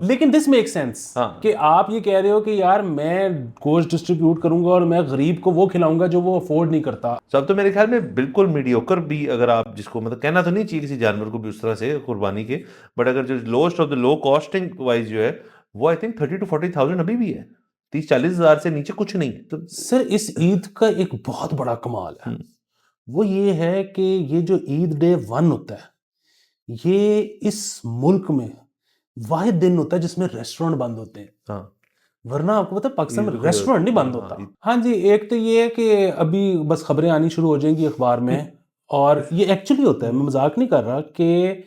लेकिन this make sense कि आप ये कह रहे हो कि यार मैं गोश्त डिस्ट्रीब्यूट करूंगा और मैं गरीब को वो खिलाऊंगा जो वो अफोर्ड नहीं करता। सब तो मेरे ख्याल में बिल्कुल मीडियोकर भी, अगर आप जिसको मतलब कहना तो नहीं चाहिए किसी जानवर को भी उस तरह से कुर्बानी के, बट अगर जो lowest of the low costing wise जो है वो आई थिंक 30 to 40,000 अभी भी है, 30-40 हजार से नीचे कुछ नहीं। तो सर इस ईद का एक बहुत बड़ा कमाल है, वो ये है कि ये जो ईद डे 1 होता है ये इस मुल्क में वाहिद दिन होता है जिसमें रेस्टोरेंट बंद होते हैं। हाँ, वरना आपको पता है पाकिस्तान में ईद को- रेस्टोरेंट नहीं बंद हाँ, होता। हाँ, हाँ जी, एक तो ये है कि अभी बस खबरें आनी शुरू हो जाएंगी अखबार में, और ये एक्चुअली होता है, मैं मजाक नहीं कर रहा, कि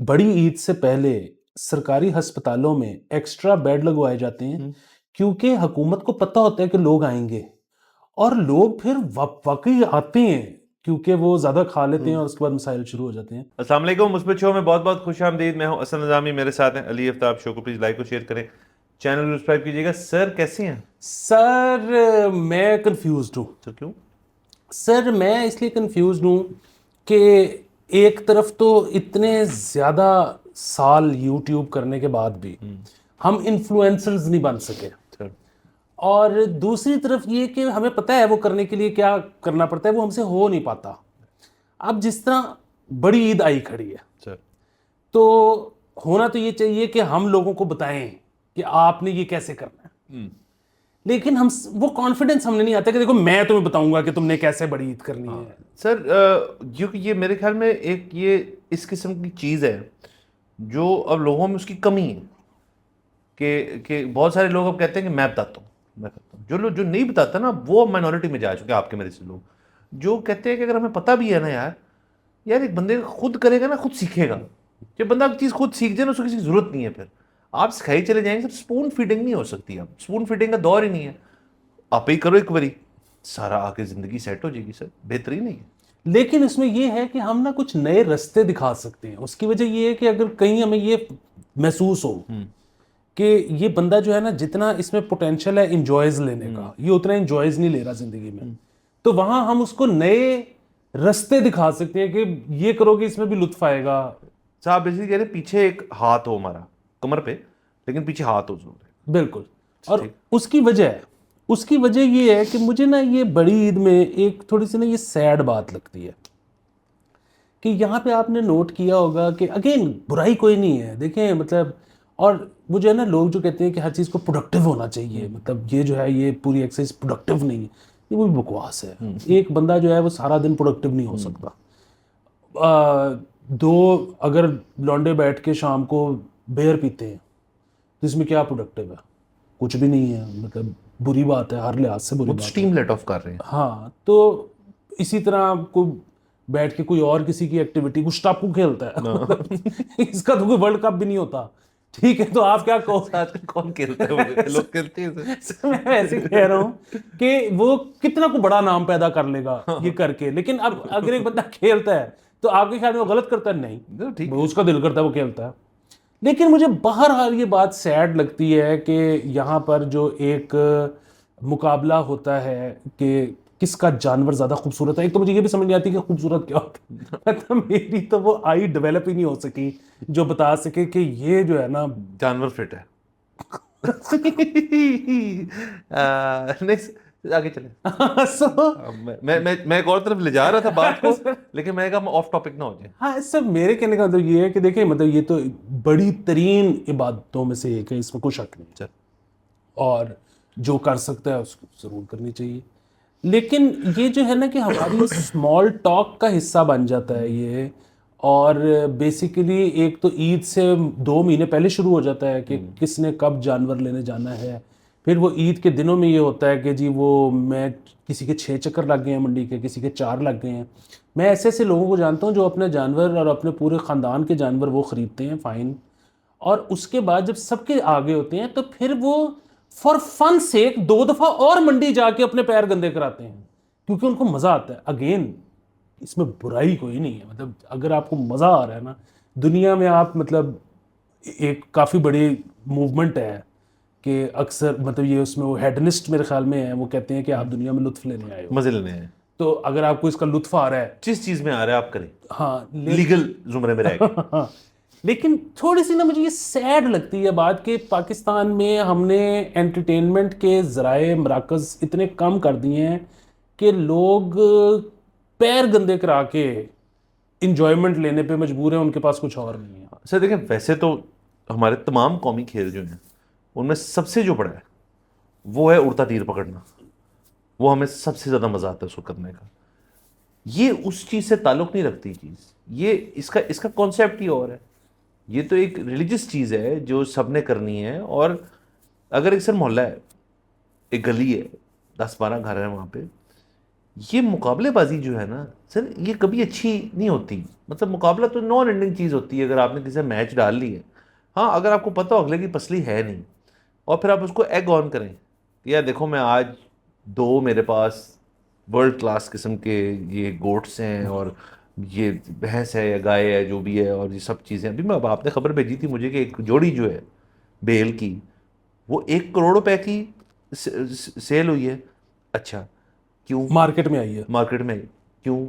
बड़ी ईद से पहले सरकारी अस्पतालों में एक्स्ट्रा बेड लगवाए जाते हैं क्योंकि हुकूमत को पता होता है कि लोग आएंगे, और लोग फिर वाकई आते हैं क्योंकि वो ज्यादा खा लेते हैं और उसके बाद मसाइल शुरू हो जाते हैं। अस्सलाम वालेकुम, मुस्बित शो में बहुत बहुत खुश आमदीद। मैं हूं असल निज़ामी, मेरे साथ हैं अली आफ्ताब। शो को प्लीज लाइक और शेयर करें, चैनल को सब्सक्राइब कीजिएगा। सर कैसे हैं? सर मैं कंफ्यूज हूँ। तो क्यों? सर मैं इसलिए कंफ्यूज हूँ कि एक तरफ तो इतने ज़्यादा साल यूट्यूब करने के बाद भी हम इन्फ्लुएंसर्स नहीं बन सके, सर और दूसरी तरफ ये कि हमें पता है वो करने के लिए क्या करना पड़ता है, वो हमसे हो नहीं पाता। अब जिस तरह बड़ी ईद आई खड़ी है सर तो होना तो ये चाहिए कि हम लोगों को बताएं कि आपने ये कैसे करना है, लेकिन हम वो कॉन्फिडेंस हमने नहीं आता कि देखो मैं तुम्हें बताऊंगा कि तुमने कैसे बड़ी ईद करनी है। सर क्योंकि ये मेरे ख्याल में एक ये इस किस्म की चीज़ है जो अब लोगों में उसकी कमी है कि बहुत सारे लोग अब कहते हैं कि मैं बताता हूँ, मैं करता हूँ। जो लोग जो नहीं बताता ना वो माइनॉरिटी में जा चुके हैं, आपके मेरे से लोग जो कहते हैं कि अगर हमें पता भी है ना यार, यार एक बंदे खुद करेगा ना खुद सीखेगा। जब बंदा चीज़ खुद सीख जाए ना उसको किसी की जरूरत नहीं है, फिर आप सिखाई चले जाएंगे। सर स्पून फीडिंग नहीं हो सकती, अब स्पून फीडिंग का दौर ही नहीं है। आप ही करो एक बारी, सारा आके जिंदगी सेट हो जाएगी। सर बेहतरीन है। लेकिन इसमें ये है कि हम ना कुछ नए रास्ते दिखा सकते हैं। उसकी वजह ये है कि अगर कहीं हमें ये महसूस हो कि ये बंदा जो है ना जितना इसमें पोटेंशियल है इंजॉयज लेने का, ये उतना इंजॉयज नहीं ले रहा जिंदगी में, तो वहां हम उसको नए रास्ते दिखा सकते हैं कि ये करोगे इसमें भी लुत्फ आएगा। साहब बेसिकली कह रहे पीछे एक हाथ हो हमारा कमर पे, लेकिन पीछे हाथ हो जरूर है। बिल्कुल। और ठीक। उसकी वजह ये है कि मुझे ना ये बड़ी ईद में एक थोड़ी सी ना ये सैड बात लगती है कि यहाँ पे आपने नोट किया होगा कि अगेन बुराई कोई नहीं है, देखें मतलब, और मुझे है ना लोग जो कहते हैं कि हर चीज़ को प्रोडक्टिव होना चाहिए, मतलब ये जो है ये पूरी एक्सरसाइज प्रोडक्टिव नहीं है, ये वो भी बकवास है। एक बंदा जो है वो सारा दिन प्रोडक्टिव नहीं हो सकता। दो अगर लौंडे बैठ के शाम को बेयर पीते हैं तो इसमें क्या प्रोडक्टिव है? कुछ भी नहीं है, मतलब बुरी बात है, हर लिहाज से बुरी वो बात है। स्टीम लेट ऑफ कर रहे हैं। हाँ, तो इसी तरह आपको बैठ के कोई और किसी की एक्टिविटी, कुछ टापू खेलता है मतलब इसका तो कोई वर्ल्ड कप भी नहीं होता, ठीक है, तो आप क्या कहो? आजकल कौन खेलता है? वो लोग खेलते हैं सर, मैं ऐसे कह रहा हूँ कि वो कितना को बड़ा नाम पैदा कर लेगा ये करके, लेकिन अब अगर एक बंदा खेलता है तो आपके ख्याल में वो गलत करता है? नहीं, तो ठीक वो उसका दिल करता है वो खेलता है। लेकिन मुझे बहरहाल ये बात सैड लगती है कि यहाँ पर जो एक मुकाबला होता है कि किसका जानवर ज़्यादा खूबसूरत है, एक तो मुझे ये भी समझ नहीं आती कि खूबसूरत क्या होता है मतलब मेरी तो वो आई डेवलप ही नहीं हो सकी जो बता सके कि ये जो है ना जानवर फिट है। नेक्स्ट आगे चले। सो मैं एक और तरफ ले जा रहा था बात को, लेकिन मैं कहा ऑफ टॉपिक ना हो जाए। हाँ, सब मेरे कहने का मतलब ये है कि देखिए, मतलब ये तो बड़ी तरीन इबादतों में से एक है, इसमें कोई शक नहीं है, और जो कर सकता है उसको ज़रूर करनी चाहिए। लेकिन ये जो है ना कि हमारी स्मॉल टॉक का हिस्सा बन जाता है ये, और बेसिकली एक तो ईद से 2 महीने पहले शुरू हो जाता है कि किसने कब जानवर लेने जाना है। फिर वो ईद के दिनों में ये होता है कि जी वो मैं किसी के 6 चक्कर लग गए हैं मंडी के, किसी के 4 लग गए हैं। मैं ऐसे ऐसे लोगों को जानता हूँ जो अपने जानवर और अपने पूरे ख़ानदान के जानवर वो ख़रीदते हैं, फ़ाइन, और उसके बाद जब सबके आगे होते हैं तो फिर वो फॉर फन सेक 2 दफ़ा और मंडी जाके अपने पैर गंदे कराते हैं क्योंकि उनको मज़ा आता है। अगेन इसमें बुराई कोई नहीं है, मतलब अगर आपको मज़ा आ रहा है ना दुनिया में, आप मतलब एक काफ़ी बड़ी मूवमेंट है कि अक्सर मतलब ये उसमें वो हेडनिस्ट मेरे ख्याल में है, वो कहते हैं कि आप दुनिया में लुत्फ लेने आए हो, मजे लेने हैं। तो अगर आपको इसका लुत्फ आ रहा है, जिस चीज में आ रहा है आप करें, हाँ लीगल जुमरे में रह के। लेकिन थोड़ी सी ना मुझे ये सैड लगती है बात कि पाकिस्तान में हमने एंटरटेनमेंट के ज़राए मराकज़ इतने कम कर दिए हैं कि लोग पैर गंदे करा के इंजॉयमेंट लेने पे मजबूर हैं, उनके पास कुछ और नहीं है। सर देखें, वैसे तो हमारे तमाम कौमी खेल जो हैं उनमें सबसे जो बड़ा है वो है उड़ता तीर पकड़ना। वो हमें सबसे ज़्यादा मज़ा आता है उसको करने का। ये उस चीज़ से ताल्लुक़ नहीं रखती चीज़, ये इसका कॉन्सेप्ट ही और है। ये तो एक रिलीजियस चीज़ है जो सब ने करनी है। और अगर एक सर मोहल्ला है, एक गली है, 10-12 घर हैं वहाँ पे, ये मुकाबलेबाजी जो है ना सर, ये कभी अच्छी नहीं होती। मतलब मुकाबला तो नॉन एंडिंग चीज़ होती है। अगर आपने किसी से मैच डाल ली है, हाँ, अगर आपको पता हो अगले की पसली है नहीं, और फिर आप उसको एग ऑन करें, यार देखो मैं आज 2 मेरे पास वर्ल्ड क्लास किस्म के ये गोट्स हैं और ये भैंस है या गाय है जो भी है, और ये सब चीज़ें। अभी मैं, अब आपने खबर भेजी थी मुझे कि एक जोड़ी जो है बेल की, वो 1 करोड़ रुपए की सेल हुई है। अच्छा, क्यों? मार्केट में आई है। मार्केट में क्यों?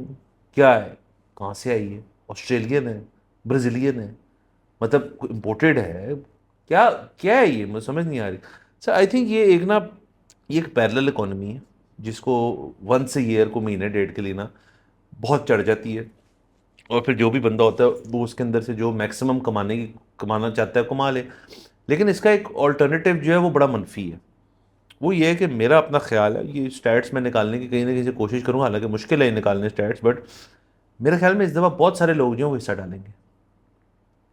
क्या है? कहाँ से आई है? ऑस्ट्रेलियन है? ब्राज़ीलियन है? मतलब इम्पोर्टेड है? क्या क्या है ये? मुझे समझ नहीं आ रही सर। आई थिंक ये एक पैरेलल इकोनॉमी है जिसको वंस ए ईयर को महीने डेढ़ के लिए ना बहुत चढ़ जाती है, और फिर जो भी बंदा होता है वो उसके अंदर से जो मैक्सिमम कमाना चाहता है कमा ले। लेकिन इसका एक ऑल्टरनेटिव जो है वो बड़ा मनफी है। वो ये है कि मेरा अपना ख्याल है, ये स्टैट्स में निकालने की कहीं ना कहीं से कोशिश करूँगा, हालांकि मुश्किल है निकालने स्टैट्स, बट मेरे ख्याल में इस दफ़ा बहुत सारे लोग जो हैं वो हिस्सा डालेंगे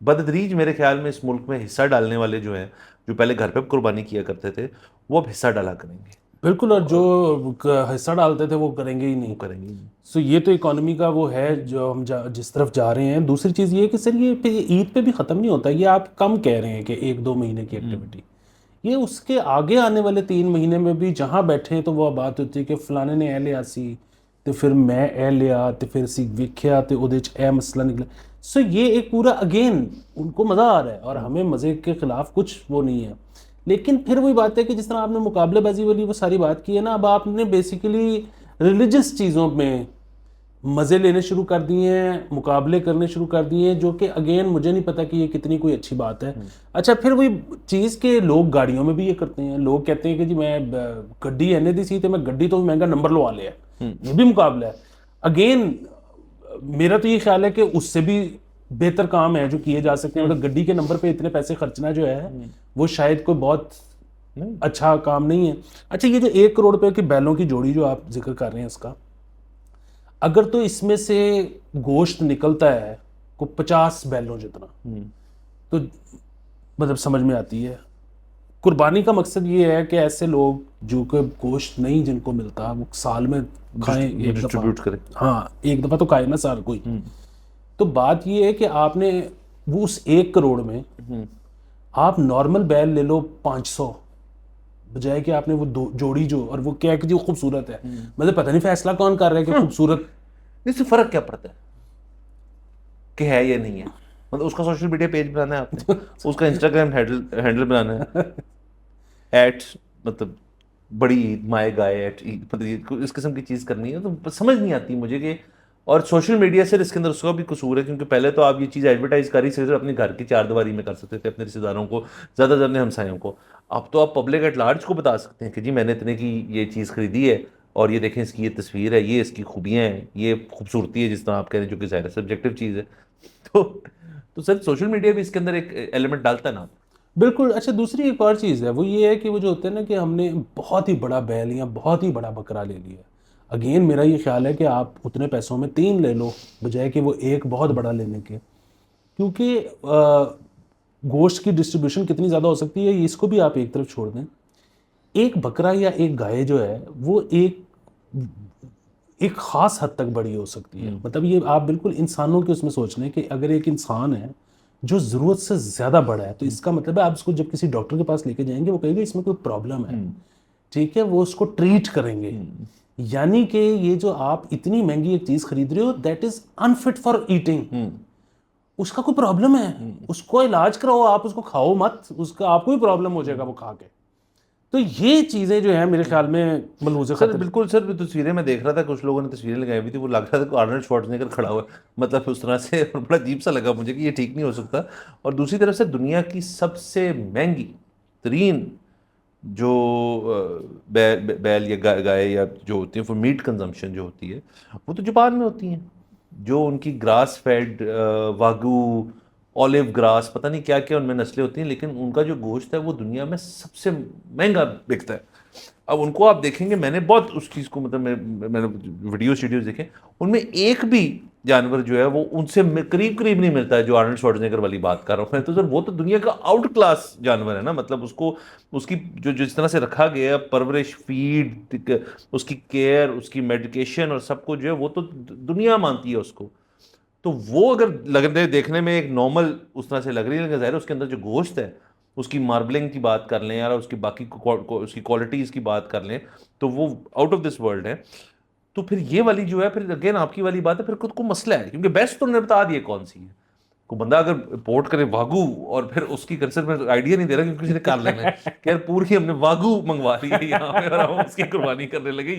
बदतदरीज। मेरे ख्याल में इस मुल्क में हिस्सा डालने वाले जो हैं, जो पहले घर पे कुर्बानी किया करते थे, वो अब हिस्सा डाला करेंगे। बिल्कुल, और जो हिस्सा डालते थे वो करेंगे ही वो नहीं। करेंगे ही नहीं। सो ये तो इकोनॉमी का वो है जो हम जिस तरफ जा रहे हैं। दूसरी चीज़ ये है कि सर ये फिर ईद पे भी ख़त्म नहीं होता। ये आप कम कह रहे हैं कि 1-2 महीने की एक्टिविटी, ये उसके आगे आने वाले 3 महीने में भी जहाँ बैठे हैं तो वो बात होती है कि फलाने ने ए लिया सी तो फिर मैं ए लिया तो फिर सी वेख्या तो उहदे च ए मसला निकला। सो ये एक पूरा अगेन उनको मज़ा आ रहा है और हमें मज़े के ख़िलाफ़ कुछ वो नहीं है। लेकिन फिर वही बात है कि जिस तरह आपने मुकाबलेबाजी वाली वो सारी बात की है ना, अब आपने बेसिकली रिलीजियस चीज़ों में मज़े लेने शुरू कर दिए हैं, मुकाबले करने शुरू कर दिए हैं, जो कि अगेन मुझे नहीं पता कि ये कितनी कोई अच्छी बात है। अच्छा, फिर वही चीज़ के लोग गाड़ियों में भी ये करते हैं। लोग कहते हैं कि जी मैं गड्डी एने दी सी तो मैं गड्डी तो महंगा नंबर लवा लिया, ये भी मुकाबला है। अगेन मेरा तो ये ख्याल है कि उससे भी बेहतर काम है जो किए जा सकते हैं। मतलब गड्डी के नंबर पे इतने पैसे खर्चना जो है वो शायद कोई बहुत अच्छा काम नहीं है। अच्छा, ये जो 1 करोड़ रुपए की बैलों की जोड़ी जो आप जिक्र कर रहे हैं इसका, अगर तो इसमें से गोश्त निकलता है को 50 बैलों जितना, तो मतलब समझ में आती है। कुर्बानी का मकसद ये है कि ऐसे लोग जो कि गोश्त नहीं जिनको मिलता वो साल में खाएं एक डिस्ट्रीब्यूट करें। हाँ, एक दफ़ा तो खाए ना साल कोई। तो बात ये है कि आपने वो उस 1 करोड़ में आप नॉर्मल बैल ले लो 500, बजाय कि आपने वो जोड़ी जो, और वो क्या है कि जो खूबसूरत है, मतलब पता नहीं फैसला कौन कर रहा है कि खूबसूरत। इससे फर्क क्या पड़ता है कि है या नहीं है? मतलब उसका सोशल मीडिया पेज बनाना है आपने, उसका इंस्टाग्राम हैंडल बनाना है एट मतलब बड़ी ईद माए गाय एट ईद, मतलब इस किस्म की चीज़ करनी है, तो समझ नहीं आती मुझे कि। और सोशल मीडिया से इसके अंदर उसका भी कसूर है, क्योंकि पहले तो आप ये चीज़ एडवर्टाइज कर ही सिर्फ अपने घर की 4 दीवारी में कर सकते थे, अपने रिश्तेदारों को, ज़्यादा अपने हमसायों को। अब तो आप पब्लिक एट लार्ज को बता सकते हैं कि जी मैंने इतने की ये चीज़ खरीदी है, और ये देखें इसकी ये तस्वीर है, ये इसकी खूबियाँ हैं, ये खूबसूरती है, जिस तरह आप कह रहे हैं, जो कि ज़ाहिर सब्जेक्टिव चीज़ है। तो सर सोशल मीडिया भी इसके अंदर एक एलिमेंट डालता है ना। बिल्कुल। अच्छा, दूसरी एक और चीज़ है, वो ये है कि वो जो होते हैं ना कि हमने बहुत ही बड़ा बैल या बहुत ही बड़ा बकरा ले लिया। अगेन मेरा ये ख्याल है कि आप उतने पैसों में 3 ले लो बजाय कि वो एक बहुत बड़ा लेने के, क्योंकि गोश्त की डिस्ट्रीब्यूशन कितनी ज़्यादा हो सकती है इसको भी आप एक तरफ छोड़ दें। एक बकरा या एक गाय जो है वो एक ख़ास हद तक बड़ी हो सकती है। मतलब ये आप बिल्कुल इंसानों के उसमें सोच लें कि अगर एक इंसान है जो ज़रूरत से ज़्यादा बड़ा है, तो इसका मतलब है आप उसको जब किसी डॉक्टर के पास लेके जाएंगे वो कहेंगे इसमें कोई प्रॉब्लम है, ठीक है, वो उसको ट्रीट करेंगे। यानी कि ये जो आप इतनी महंगी एक चीज़ खरीद रहे हो that is unfit for eating, उसका कोई प्रॉब्लम है, उसको इलाज कराओ, आप उसको खाओ मत, उसका आपको भी प्रॉब्लम हो जाएगा वो खा के। तो ये चीज़ें जो है मेरे ख्याल में मलहूज़ सर खतर। बिल्कुल सर, तस्वीरें मैं देख रहा था, कुछ लोगों ने तस्वीरें लगाई हुई थी, वो लग रहा था कि आर्नल्ड श्वार्ज़नेगर खड़ा हुआ है, मतलब उस तरह से, और बड़ा अजीब सा लगा मुझे कि ये ठीक नहीं हो सकता। और दूसरी तरफ से दुनिया की सबसे महंगी तरीन जो बैल या गाय या जो होती है फॉर मीट कंजम्पशन जो होती है, वो तो जापान में होती हैं। जो उनकी ग्रास फेड वागू, ऑलिव ग्रास, पता नहीं क्या क्या उनमें नस्लें होती हैं, लेकिन उनका जो गोश्त है वो दुनिया में सबसे महंगा बिकता है। अब उनको आप देखेंगे, मैंने बहुत उस चीज़ को, मतलब मैंने वीडियोज देखे, उनमें एक भी जानवर जो है वो उनसे करीब करीब नहीं मिलता है जो आर्नल्ड श्वार्ज़नेगर वाली बात कर रहा हूँ मैं। तो सर वो तो दुनिया का आउट क्लास जानवर है ना, मतलब उसको, उसकी जो जिस तरह से रखा गया है, परवरिश, फीड, उसकी केयर, उसकी मेडिकेशन और सब कुछ जो है, वो तो दुनिया मानती है उसको। तो वो अगर लगने देखने में एक नॉर्मल उस तरह से लग रही है, लेकिन ज़ाहिर है उसके अंदर जो गोश्त है, उसकी मार्बलिंग की बात कर लें यार, उसकी बाकी उसकी क्वालिटीज़ की बात कर लें, तो वो आउट ऑफ दिस वर्ल्ड है। तो फिर ये वाली जो है, फिर अगेन आपकी वाली बात है, फिर खुद को मसला है, क्योंकि बेस्ट तो उन्होंने बता दिया कौन सी है। को बंदा अगर पोर्ट करे वागू, और फिर उसकी कंसर्न में आइडिया नहीं दे रहा, क्योंकि किसी ने कर लेना है कि यार पूरी हमने वागू मंगवा ली है यहाँ पे, और हम उसकी कुर्बानी करने लगे,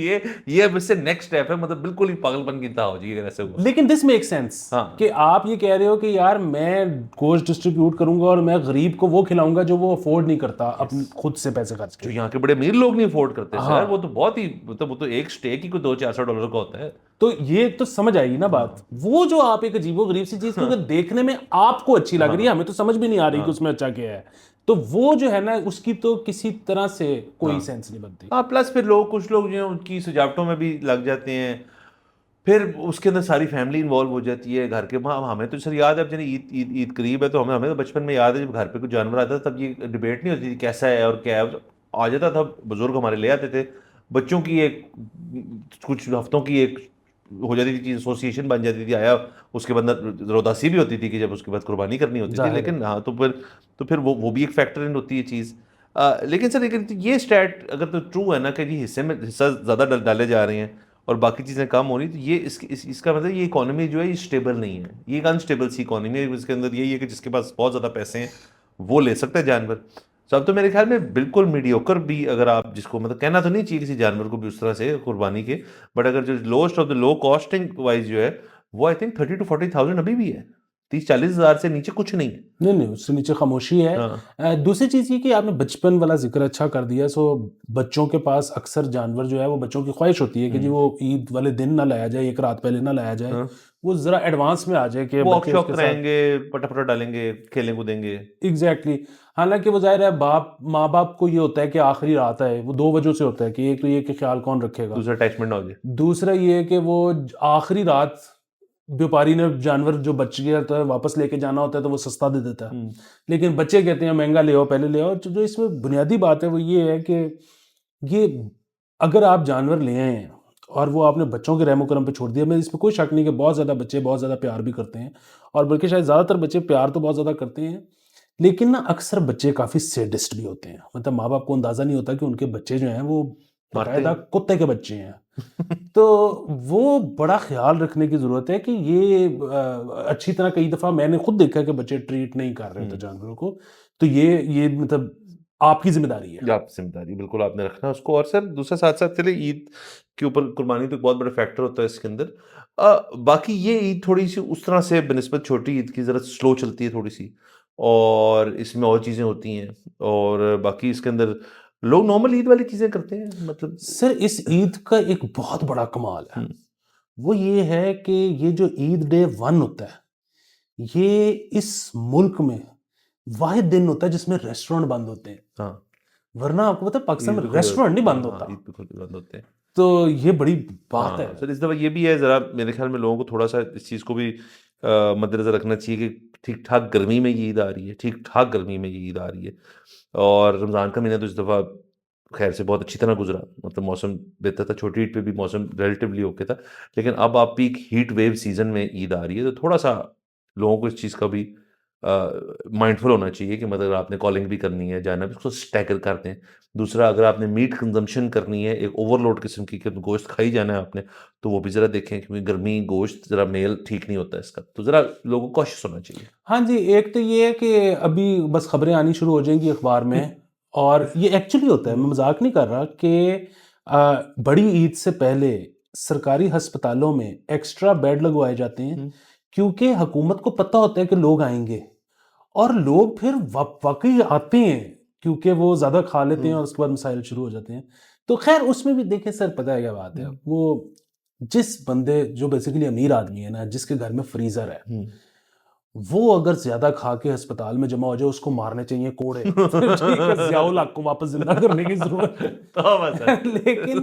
ये अब इससे नेक्स्ट स्टेप है, मतलब बिल्कुल ही पागलपन की इंतहा हो जाएगी अगर ऐसे हुआ। लेकिन दिस मेक सेंस हाँ। कि आप ये कह रहे हो कि यार मैं गोश्त डिस्ट्रीब्यूट करूंगा और मैं गरीब को वो खिलाऊंगा जो वो अफोर्ड नहीं करता अपने खुद से पैसे खर्च जो के। यहाँ के बड़े अमीर लोग नहीं अफोर्ड करते सर, हाँ, वो तो बहुत ही, मतलब वो तो एक स्टेक ही कोई $200-400 का होता है। तो ये तो समझ आएगी ना बात। वो जो आप एक अजीबो गरीब सी चीज क्योंकि देखने में आपको अच्छी लग रही है, हमें तो समझ भी नहीं आ रही कि उसमें अच्छा क्या है, तो वो जो है ना उसकी तो किसी तरह से कोई सेंस नहीं बनती। हाँ, प्लस फिर लोग, कुछ लोग जो हैं उनकी सजावटों में भी लग जाते हैं, फिर उसके अंदर सारी फैमिली इन्वॉल्व हो जाती है घर के। हमें तो सर याद है, अब जब ईद ईद ईद करीब है, तो हमें हमें तो बचपन में याद है, जब घर पे कोई जानवर आता था तब ये डिबेट नहीं होती थी कैसा है और क्या है, आ जाता था, बुजुर्ग हमारे ले आते थे, बच्चों की एक कुछ हफ्तों की एक हो जाती थी चीज़, एसोसिएशन बन जाती थी, आया उसके बाद रोदासी भी होती थी कि जब उसके बाद कुर्बानी करनी होती थी, जाहिर है। लेकिन हाँ, तो फिर वो भी एक फैक्टर इन होती है चीज़। लेकिन सर, लेकिन ये स्टैट अगर तो ट्रू है ना कि जी हिस्सा ज़्यादा डाले जा रहे हैं और बाकी चीज़ें कम हो रही, तो ये इसका मतलब ये इकोनॉमी जो है ये स्टेबल नहीं है, ये एक अनस्टेबल सी इकोनॉमी है। इसके अंदर यही है कि जिसके पास बहुत ज़्यादा पैसे हैं वो ले सकता है जानवर। तो अब तो मेरे ख्याल में बिल्कुल मीडियोकर भी, अगर आप जिसको, मतलब कहना तो नहीं चाहिए किसी जानवर को भी उस तरह से कुर्बानी के, बट अगर जो lowest of the low costing wise जो है, वो आई थिंक 30-40 thousand अभी भी है, 30-40 हज़ार से नीचे कुछ नहीं है। नहीं नहीं, उससे नीचे खामोशी है। हाँ। दूसरी चीज़ ये कि आपने बचपन वाला जिक्र अच्छा कर दिया। सो बच्चों के पास अक्सर जानवर जो है वो बच्चों की ख्वाहिश होती है कि जी वो ईद वाले दिन ना लाया जाए, एक रात पहले ना लाया जाए, हाँ। वो ज़रा एडवांस में आ जाए कि वॉक बच्चे शॉक उसके साथ। कराएंगे, पटा डालेंगे, खेलें कूदेंगे। एग्जैक्टली हालांकि वो जाहिर है बाप माँ बाप को ये होता है कि आखिरी रात है, वो दो वजहों से होता है कि एक तो ये कि ख्याल कौन रखेगा, दूसरा अटैचमेंट ना हो जाए। दूसरा ये है कि वो आखिरी रात व्यापारी ने जानवर जो बच गया होता है वापस लेके जाना होता है तो वो सस्ता दे देता है। लेकिन बच्चे कहते हैं महंगा ले आओ, पहले ले आओ। जो इसमें बुनियादी बात है वो ये है कि ये अगर आप जानवर ले आए हैं और वो आपने बच्चों के रहमो करम पे छोड़ दिया, मैं इसमें कोई शक नहीं कि बहुत ज़्यादा बच्चे बहुत ज़्यादा प्यार भी करते हैं, और बल्कि शायद ज़्यादातर बच्चे प्यार तो बहुत ज़्यादा करते हैं, लेकिन ना अक्सर बच्चे काफ़ी सैडिस्ट भी होते हैं। मतलब माँ बाप को अंदाज़ा नहीं होता कि उनके बच्चे जो हैं वो मारते बाकायदा हैं। कुत्ते के बच्चे हैं। तो वो बड़ा ख्याल रखने की ज़रूरत है कि ये अच्छी तरह, कई दफ़ा मैंने खुद देखा कि बच्चे ट्रीट नहीं कर रहे होते जानवरों को। तो ये मतलब आपकी ज़िम्मेदारी है। ये आपकी जिम्मेदारी बिल्कुल आपने रखना है उसको। और सर दूसरा, साथ साथ चले, ईद के ऊपर कुर्बानी तो एक बहुत बड़ा फैक्टर होता है इसके अंदर। बाकी ये ईद थोड़ी सी उस तरह से बनिस्बत छोटी ईद की ज़रा स्लो चलती है थोड़ी सी, और इसमें और चीज़ें होती हैं, और बाकी इसके अंदर लोग नॉर्मल ईद वाली चीज़ें करते हैं, मतलब। सर इस ईद का एक बहुत बड़ा कमाल है, हम्म। वो ये है कि ये जो ईद डे 1 होता है, ये इस मुल्क में वाहिद दिन होता है जिसमें रेस्टोरेंट बंद होते हैं। हाँ। वरना आपको पता है पाकिस्तान ईद में पे खुले रेस्टोरेंट नहीं हाँ बंद हाँ, होता। ईद पे खुले बंद होते हैं। तो ये बड़ी बात है। हाँ सर, इस दफ़ा ये भी है, ज़रा मेरे ख्याल में लोगों को थोड़ा सा इस चीज़ को भी मद्देनज़र रखना चाहिए कि ठीक ठाक गर्मी में ये ईद आ रही है, ठीक ठाक गर्मी में ये ईद आ रही है। और रमज़ान का महीना तो इस दफ़ा खैर से बहुत अच्छी तरह गुजरा, मतलब मौसम बेहतर था, छोटी ईद पे भी मौसम रिलेटिवली ओके था। लेकिन अब आप पीक हीट वेव सीज़न में ईद आ रही है, तो थोड़ा सा लोगों को इस चीज़ का भी माइंडफुल होना चाहिए कि मतलब आपने कॉलिंग भी करनी है, जाना भी, उसको स्टैगर कर दें। दूसरा, अगर आपने मीट कंजम्पशन करनी है एक ओवरलोड किस्म की, कि गोश्त खाई जाना है आपने, तो वो भी ज़रा देखें, क्योंकि गर्मी गोश्त ज़रा मेल ठीक नहीं होता है इसका, तो ज़रा लोगों को कॉशियस होना चाहिए। हाँ जी, एक तो ये है कि अभी बस खबरें आनी शुरू हो जाएंगी अखबार में, और ये एक्चुअली होता है, मैं मजाक नहीं कर रहा कि बड़ी ईद से पहले सरकारी अस्पतालों में एक्स्ट्रा बेड लगवाए जाते हैं क्योंकि हुकूमत को पता होता है कि लोग आएंगे और लोग फिर वाकई आते हैं क्योंकि वो ज़्यादा खा लेते हैं और उसके बाद मसाइल शुरू हो जाते हैं। तो खैर उसमें भी देखें सर, पता है क्या बात है, वो जिस बंदे जो बेसिकली अमीर आदमी है ना, जिसके घर में फ्रीज़र है, वो अगर ज्यादा खा के अस्पताल में जमा हो जाए, उसको मारने चाहिए कोड़े। ठीक है, ज़ियाउल हक को वापस जिंदा करने की जरूरत है। लेकिन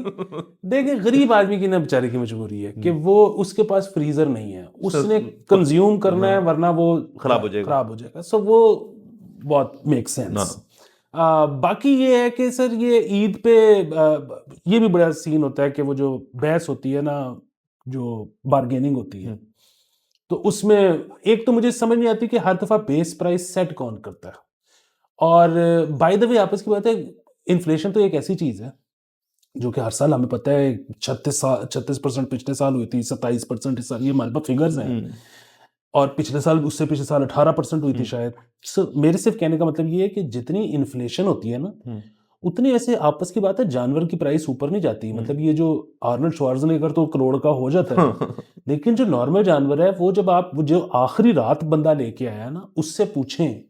देखिए गरीब आदमी की ना बेचारे की मजबूरी है कि वो उसके पास फ्रीजर नहीं है, उसने कंज्यूम करना है वरना वो खराब हो जाएगा। सो वो बहुत मेक सेंस। बाकी ये है कि सर ये ईद पे ये भी बड़ा सीन होता है कि वो जो बहस होती है ना, जो बार्गेनिंग होती है, तो उसमें एक तो मुझे समझ नहीं आती कि हर दफा बेस प्राइस सेट कौन करता है। और बाय द वे आपस की बात है, इन्फ्लेशन तो एक ऐसी चीज है जो कि हर साल हमें पता है, 36% पिछले साल हुई थी, 27% इस साल, ये हमारे पास फिगर्स हैं। और पिछले साल, उससे पिछले साल 18% हुई थी शायद। सो मेरे सिर्फ कहने का मतलब ये है कि जितनी इन्फ्लेशन होती है ना, उतनी ऐसे आपस की बात है जानवर की प्राइस ऊपर नहीं जाती। मतलब ये जो आर्नल्ड श्वार्ज़नेगर तो करोड़ का हो जाता है, लेकिन जो नॉर्मल जानवर है वो जब आप जो आखिरी रात बंदा लेके आया ना, उससे पूछें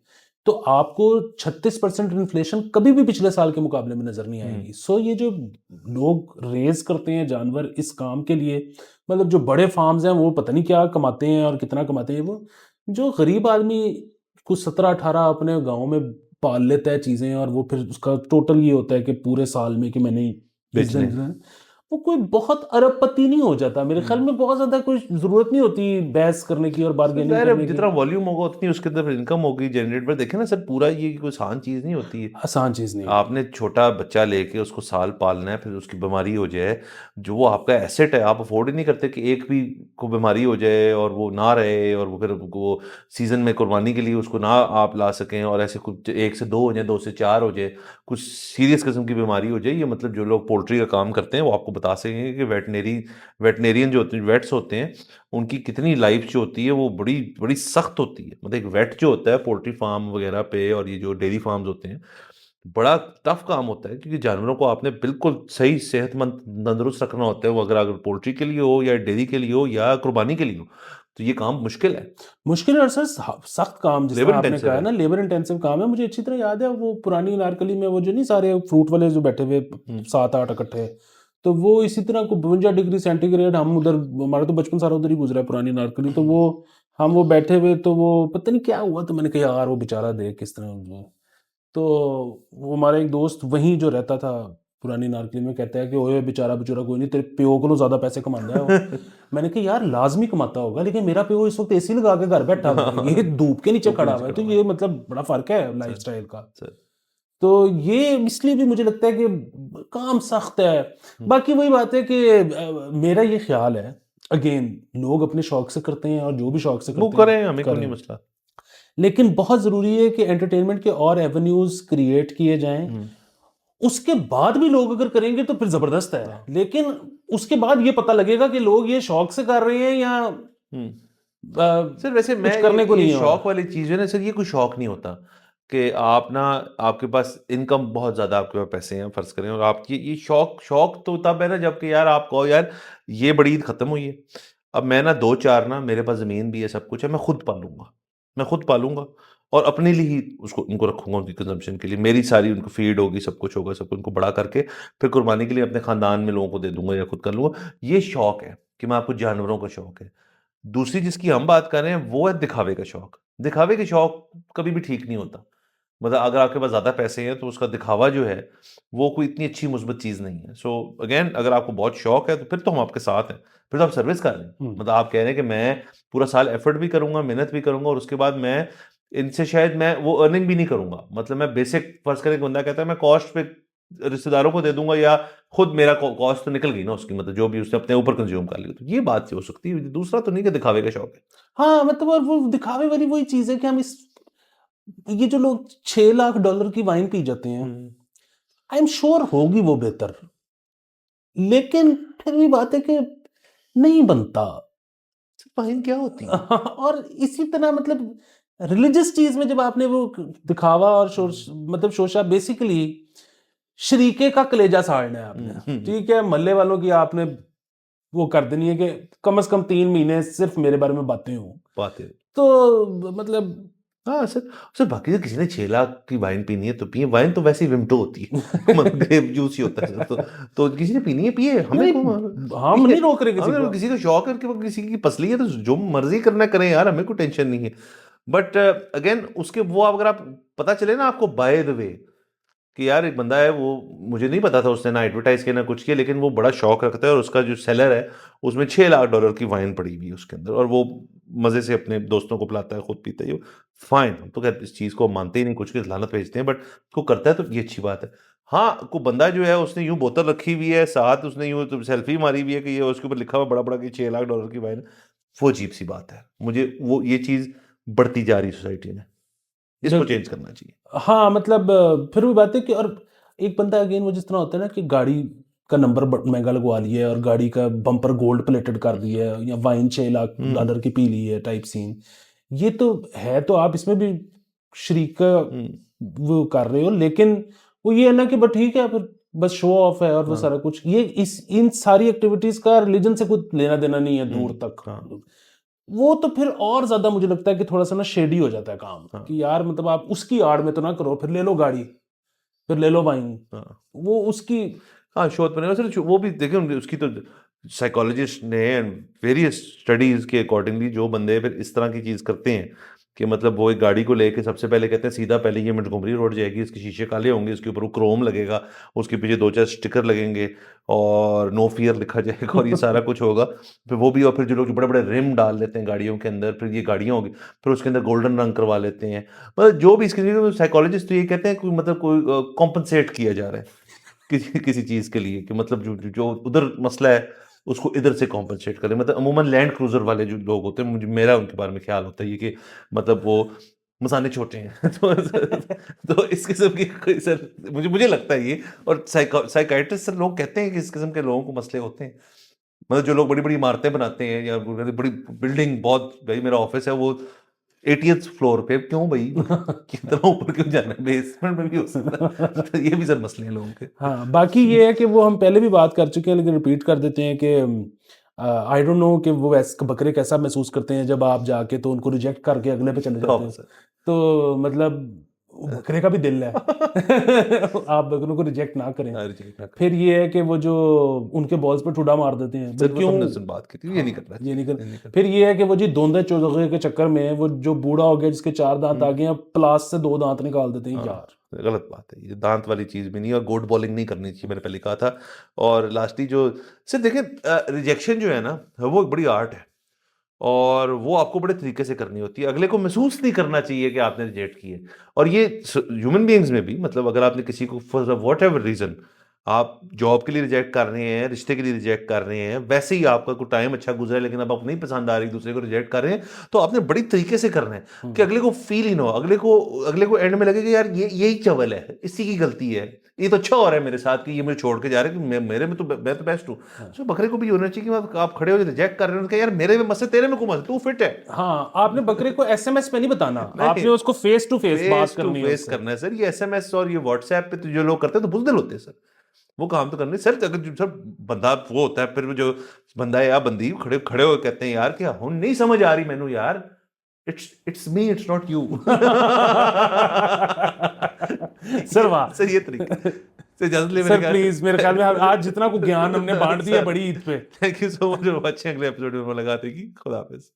तो आपको 36% इन्फ्लेशन कभी भी पिछले साल के मुकाबले में नजर नहीं आएगी। सो ये जो लोग रेज करते हैं जानवर इस काम के लिए, मतलब जो बड़े फार्म्स हैं वो पता नहीं क्या कमाते हैं और कितना कमाते हैं, वो जो गरीब आदमी कुछ 17-18 अपने गांव में पाल लेता है चीजें, और वो फिर उसका टोटल ये होता है कि पूरे साल में कि मैंने बेचने वो कोई बहुत अरबपति नहीं हो जाता मेरे ख्याल में। बहुत ज्यादा कोई जरूरत नहीं होती बहस करने की और बार्गेनिंग ज़ाहिर है, करने की। जितना वॉल्यूम होगा उतनी उसके अंदर इनकम होगी जनरेट। पर देखें ना सर, पूरा ये कोई आसान चीज़ नहीं होती है। आसान चीज नहीं। आपने छोटा बच्चा लेके उसको साल पालना है, फिर उसकी बीमारी हो जाए, जो वो आपका एसेट है, आप अफोर्ड ही नहीं करते कि एक भी को बीमारी हो जाए और वो ना रहे, और वो फिर वो सीजन में कुर्बानी के लिए उसको ना आप ला सकें, और ऐसे कुछ 1 से 2 हो जाए, 2 से 4 हो जाए, कुछ सीरियस किस्म की बीमारी हो जाए। ये मतलब जो लोग पोल्ट्री का काम करते हैं वो आपको बता सकेंगे कि वेटनेरियन जो होते हैं, वेट्स होते हैं, उनकी कितनी लाइफ जो होती है वो बड़ी बड़ी सख्त होती है। मतलब एक वेट जो होता है पोल्ट्री फार्म वगैरह पे, और ये जो डेयरी फार्म्स होते हैं, बड़ा टफ काम होता है, क्योंकि जानवरों को आपने बिल्कुल सही सेहतमंद तंदुरुस्त रखना होता है। वो अगर पोल्ट्री के लिए हो या डेयरी के लिए हो या कुर्बानी के लिए हो, तो ये काम मुश्किल है, मुश्किल है। और सर सख्त काम, जिस लेबर तरह आपने इंटेंसिव कहा है है। ना, लेबर इंटेंसिव काम है। मुझे अच्छी तरह याद है वो पुरानी नारकली में वो जो नहीं सारे फ्रूट वाले जो बैठे हुए 7-8 इकट्ठे, तो वो इसी तरह को 52 डिग्री सेंटीग्रेड, हम उधर, हमारा तो बचपन सारा उधर ही गुजरा है पुरानी नारकली, तो वो हम वो बैठे हुए, तो वो पता नहीं क्या हुआ, तो मैंने कहा यार वो बेचारा देख किस तरह। तो वो हमारा एक दोस्त वहीं जो रहता था पुरानी नारकली में कहता है कि ओए बेचारा बेचारा कोई नहीं, तेरे प्यो को ज्यादा पैसे कमांदा है वो। मैंने कहा यार लाजमी कमाता होगा, लेकिन मेरा प्यो इस वक्त एसी लगा के घर बैठा हुआ है, ये धूप के नीचे धूप के खड़ा नीचे हुआ है, खड़ा तो हुआ ये है। मतलब बड़ा फर्क है लाइफ सर स्टाइल का। सर तो ये इसलिए भी मुझे लगता है कि काम सख्त है। बाकी वही बात है कि मेरा ये ख्याल है, अगेन लोग अपने शौक से करते हैं और जो भी शौक से वो करते करें, हैं हमें कोई नहीं करें, मसला। लेकिन बहुत जरूरी है कि एंटरटेनमेंट के और एवेन्यूज क्रिएट किए जाएं। उसके बाद भी लोग अगर करेंगे तो फिर जबरदस्त है, हाँ। लेकिन उसके बाद ये पता लगेगा कि लोग ये शौक से कर रहे हैं या सर वैसे कुछ मैं करने को ये नहीं है। शौक और वाली चीज़ है ना सर, ये कोई शौक नहीं होता कि आप ना, आपके पास इनकम बहुत ज़्यादा, आपके पास पैसे हैं फर्ज करें, और आप ये शौक शौक तो तब है ना जबकि यार आप कहो यार ये बड़ी ईद खत्म हुई है, अब मैं ना 2-4 ना, मेरे पास ज़मीन भी है, सब कुछ है, मैं खुद पालूंगा और अपने लिए ही उसको उनको रखूंगा, उनकी कंजम्पशन के लिए, मेरी सारी उनको फीड होगी, सब कुछ होगा, सब कुछ उनको बड़ा करके फिर कुर्बानी के लिए अपने खानदान में लोगों को दे दूंगा या खुद कर लूंगा। ये शौक है कि मैं आपको जानवरों का शौक है। दूसरी जिसकी हम बात कर रहे हैं वो है दिखावे का शौक। दिखावे के शौक कभी भी ठीक नहीं होता। मतलब अगर आपके पास ज़्यादा पैसे हैं तो उसका दिखावा जो है वो कोई इतनी अच्छी मुस्बत चीज़ नहीं है। सो अगेन अगर आपको बहुत शौक है तो फिर तो हम आपके साथ हैं, फिर तो आप सर्विस कर रहे हैं। मतलब आप कह रहे हैं कि मैं पूरा साल एफर्ट भी करूंगा, मेहनत भी करूंगा, और उसके बाद मैं इनसे शायद मैं वो अर्निंग भी नहीं करूंगा। मतलब मैं बेसिक फर्ज करें, बंदा कहता है मैं कॉस्ट पे रिश्तेदारों को दे दूंगा, या खुद मेरा कॉस्ट तो निकल गई ना उसकी, मतलब जो भी उसने अपने ऊपर कंज्यूम कर लिया, तो ये बात से हो सकती है। दूसरा तो नहीं कि दिखावे का शौक है। हाँ मतलब, और वो दिखावे वाली वही चीज है कि हम इस, ये जो लोग $6 लाख की वाइन पी जाते हैं, आई एम श्योर होगी वो बेहतर, लेकिन फिर भी बात है कि नहीं बनता। वाइन क्या होती है? और इसी तरह मतलब रिलीजियस चीज में जब आपने वो दिखावा और मतलब शोशा, बेसिकली शरीके का कलेजा साड़ना है आपने, ठीक है, मोहल्ले वालों की आपने वो कर देनी है कि कम से कम 3 महीने सिर्फ मेरे बारे में बातें हो, बात है। तो मतलब हाँ सर, सर बाकी तो किसी ने 6 लाख की वाइन पीनी है तो पिए, वाइन तो वैसे ही विमटो होती है मतलब ग्रेप जूस ही होता है सर, तो किसी ने पीनी है पिए, हमें नहीं, हम पिए। नहीं रोक रहे किसी हमें को। किसी को शौक है कि किसी की पसली है तो जो मर्जी करना करें यार, हमें कोई टेंशन नहीं है। बट अगेन उसके वो अगर आप पता चले ना आपको बाय द वे कि यार एक बंदा है, वो मुझे नहीं पता था, उसने ना एडवर्टाइज किया ना कुछ किया, लेकिन वो बड़ा शौक रखता है और उसका जो सेलर है उसमें $6 लाख की वाइन पड़ी हुई है उसके अंदर, और वो मजे से अपने दोस्तों को पिलाता है, खुद पीता है। फाइन, हम तो कहते इस चीज को मानते ही नहीं, कुछ की लानत भेजते हैं, बट को करता है तो ये अच्छी बात है। हाँ, को बंदा जो है उसने यूं बोतल रखी हुई है साथ, उसने यूं तो सेल्फी मारी हुई है कि ये उसके ऊपर लिखा हुआ बड़ा बड़ा कि $6 लाख की वाइन, वो अजीब सी बात है। मुझे वो ये चीज बढ़ती जा रही सोसाइटी में, इसको चेंज करना चाहिए। हाँ मतलब फिर भी बात है कि, और एक बंदा अगेन वो जिस तरह होता है ना कि गाड़ी का नंबर महंगा लगवा लिया है और गाड़ी का बम्पर गोल्ड प्लेटेड कर दिया है, या वाइन $6 लाख की पी ली है टाइप सीन, ये तो है, तो आप इसमें भी शरीक का वो कर रहे हो, लेकिन वो ये है ना कि बट ठीक है, फिर बस शो ऑफ है और वो सारा कुछ, ये इन सारी एक्टिविटीज का रिलीजन से कुछ लेना देना नहीं है दूर तक। वो तो फिर और ज्यादा मुझे लगता है कि थोड़ा सा ना शेडी हो जाता है काम, कि यार मतलब आप उसकी आड़ में तो ना करो, फिर ले लो गाड़ी, फिर ले लो वाइन, वो उसकी। हाँ, शोध बने सर, वो भी देखिए उसकी तो साइकोलॉजिस्ट ने एंड वेरियस स्टडीज के अकॉर्डिंगली जो बंदे फिर इस तरह की चीज़ करते हैं कि मतलब वो एक गाड़ी को लेके सबसे पहले कहते हैं सीधा पहले ये मोंटगोमरी रोड जाएगी, इसके शीशे काले होंगे, इसके ऊपर वो क्रोम लगेगा, उसके पीछे 2-4 स्टिकर लगेंगे और नो फियर लिखा जाएगा और ये सारा कुछ होगा। फिर वो भी, और फिर जो लोग बड़े बड़े रिम डाल लेते हैं गाड़ियों के अंदर, फिर ये गाड़ियाँ होगी, फिर उसके अंदर गोल्डन रंग करवा लेते हैं। मतलब जो भी इसके साइकोलॉजिस्ट तो ये कहते हैं कि मतलब कोई कॉम्पनसेट किया जा रहा है किसी किसी चीज़ के लिए, कि मतलब जो उधर मसला है उसको इधर से कॉम्पनसेट करें। मतलब अमूमन लैंड क्रूजर वाले जो लोग होते हैं, मुझे मेरा उनके बारे में ख्याल होता है ये कि मतलब वो मसाने छोटे हैं तो इस किस्म की कोई सर मुझे लगता है ये, और साइकाइट्रिस्ट सर लोग कहते हैं कि इस किस्म के लोगों को मसले होते हैं। मतलब जो लोग बड़ी बड़ी इमारतें बनाते हैं या बड़ी बिल्डिंग, बहुत भाई मेरा ऑफिस है वो 80th फ्लोर पे, क्यों भाई कितना ऊपर क्यों जाना है, बेसमेंट में भी हो सकता है तो ये भी सर मसले हैं लोगों के। हाँ, बाकी ये है कि वो हम पहले भी बात कर चुके हैं, लेकिन रिपीट कर देते हैं कि आई डोंट नो कि वो वैसे बकरे कैसा महसूस करते हैं जब आप जाके तो उनको रिजेक्ट करके अगले पे चले जाते हैं, तो मतलब वो बकरे का भी दिल है आप बकरों को रिजेक्ट ना करें। फिर ये है कि वो जो उनके बॉल्स पे ठुडा मार देते हैं, क्यों बात की थी, ये नहीं करना, ये नहीं कर। फिर ये है कि वो जी दोंदे चौदहे के चक्कर में वो जो बूढ़ा हो गया जिसके 4 दांत आ गए हैं, प्लास से 2 दांत निकाल देते हैं। यार गलत बात है, ये दांत वाली चीज भी नहीं, और गोड बॉलिंग नहीं करनी चाहिए, मैंने पहले कहा था। और लास्टली जो सिर्फ देखें, रिजेक्शन जो है ना वो एक बड़ी आर्ट है, और वो आपको बड़े तरीके से करनी होती है। अगले को महसूस नहीं करना चाहिए कि आपने रिजेक्ट किए, और ये ह्यूमन बीइंग्स में भी, मतलब अगर आपने किसी को फॉर वॉट एवर रीजन आप जॉब के लिए रिजेक्ट कर रहे हैं, रिश्ते के लिए रिजेक्ट कर रहे हैं, वैसे ही आपका कोई टाइम अच्छा गुजरा है लेकिन अब आपको नहीं पसंद आ रही, दूसरे को रिजेक्ट कर रहे हैं, तो आपने बड़ी तरीके से करना है कि अगले को फील ही ना हो, अगले को एंड में लगे कि यार ये यही चवल है, इसी की गलती है, ये तो अच्छा हो रहा है मेरे साथ कि ये मुझे छोड़ के जा रहे हैं, कि मेरे में तो मैं तो बेस्ट हूँ। तो बकरे को भी होना चाहिए कि आप खड़े हो रिजेक्ट कर रहे हो, यार मेरे में मसले, तेरे में कोई मसला, तू फिट है। हाँ, आपने बकरे को एसएमएस पे नहीं बताना, आपने उसको फेस टू फेस बात करनी है, करना है सर। ये एसएमएस और ये व्हाट्सएप पे तो जो लोग करते हैं तो बुज़दिल होते हैं सर, वो काम तो करने सर। अगर सर बंदा वो होता है, फिर जो बंदा है या बंदी खड़े खड़े हो कहते हैं यार क्या हूं नहीं समझ आ रही मैनू यार, it's me, it's not you sir वाह सर, ये तरीका सर, इजाजत ले सर प्लीज, मेरे ख्याल में आज जितना को ज्ञान हमने बांट दिया बड़ी ईद पे। थैंक यू सो मच, अच्छे अगले एपिसोड में मुलाकात होगी। खुदा हाफिज।